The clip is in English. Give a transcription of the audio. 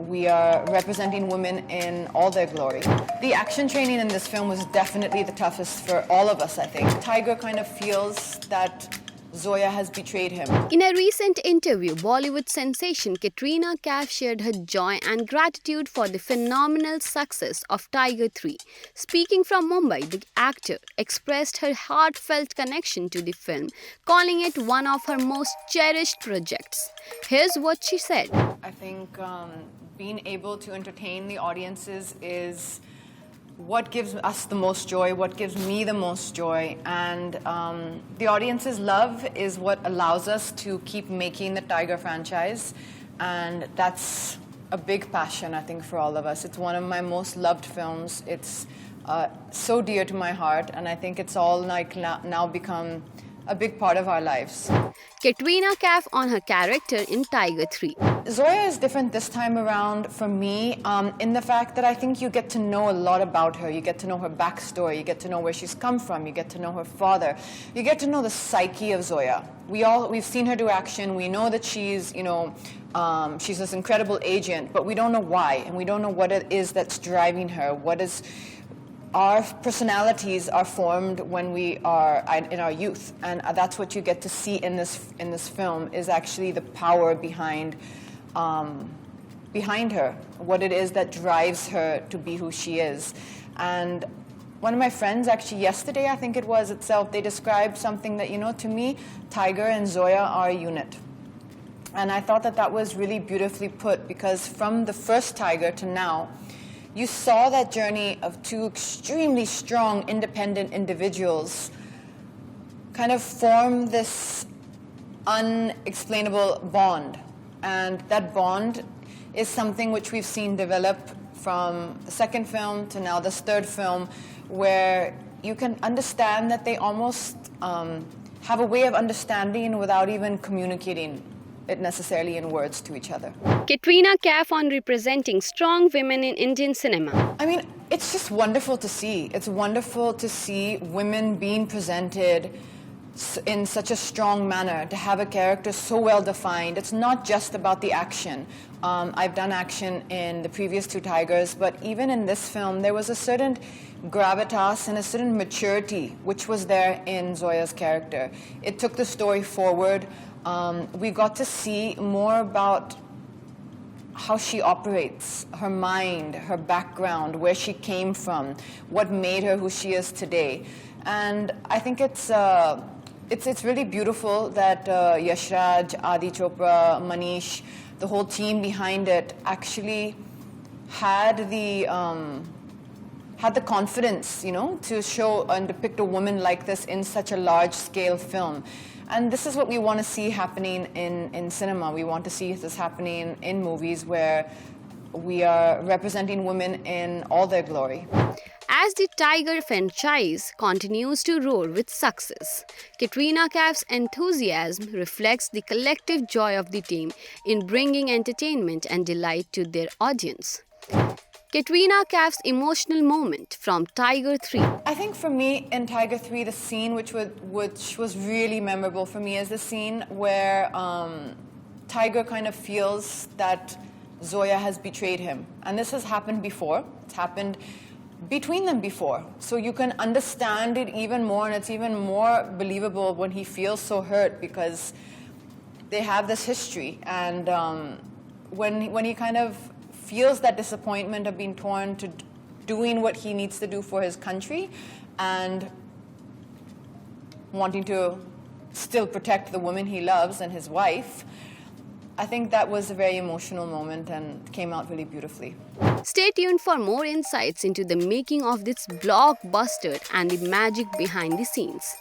we are representing women in all their glory. The action training in this film was definitely the toughest for all of us, I think. Tiger kind of feels that Zoya has betrayed him. In a recent interview, Bollywood sensation Katrina Kaif shared her joy and gratitude for the phenomenal success of Tiger 3. Speaking from Mumbai, the actor expressed her heartfelt connection to the film, calling it one of her most cherished projects. Here's what she said. I think being able to entertain the audiences is what gives us the most joy, what gives me the most joy, and the audience's love is what allows us to keep making the Tiger franchise, and that's a big passion, I think, for all of us. It's one of my most loved films. It's so dear to my heart, and I think it's all like now become a big part of our lives. Katrina Kaif on her character in Tiger 3. Zoya is different this time around for me in the fact that I think you get to know a lot about her. You get to know her backstory. You get to know where she's come from. You get to know her father. You get to know the psyche of Zoya. We've seen her do action. We know that she's, she's this incredible agent, but we don't know why, and we don't know what it is that's driving her. Our personalities are formed when we are in our youth, and that's what you get to see in this film, is actually the power behind her, what it is that drives her to be who she is. And one of my friends, actually yesterday, I think it was itself, they described something that, to me, Tiger and Zoya are a unit. And I thought that was really beautifully put, because from the first Tiger to now, you saw that journey of two extremely strong, independent individuals kind of form this unexplainable bond. And that bond is something which we've seen develop from the second film to now this third film, where you can understand that they almost have a way of understanding without even communicating it necessarily in words to each other. Katrina Kaif on representing strong women in Indian cinema. I mean, it's just wonderful to see. It's wonderful to see women being presented in such a strong manner, to have a character so well defined. It's not just about the action. I've done action in the previous two Tigers, but even in this film, there was a certain gravitas and a certain maturity which was there in Zoya's character. It took the story forward. We got to see more about how she operates, her mind, her background, where she came from, what made her who she is today. And I think it's really beautiful that Yashraj, Adi Chopra, Manish, the whole team behind it actually had the confidence, to show and depict a woman like this in such a large-scale film. And this is what we want to see happening in cinema. We want to see this happening in movies where we are representing women in all their glory. As the Tiger franchise continues to roar with success, Katrina Kaif's enthusiasm reflects the collective joy of the team in bringing entertainment and delight to their audience. Katrina Kaif's emotional moment from Tiger 3. I think for me in Tiger 3, the scene which was really memorable for me is the scene where Tiger kind of feels that Zoya has betrayed him. And this has happened before. It's happened between them before. So you can understand it even more, and it's even more believable when he feels so hurt, because they have this history. And when he kind of feels that disappointment of being torn to doing what he needs to do for his country and wanting to still protect the woman he loves and his wife, I think that was a very emotional moment and came out really beautifully. Stay tuned for more insights into the making of this blockbuster and the magic behind the scenes.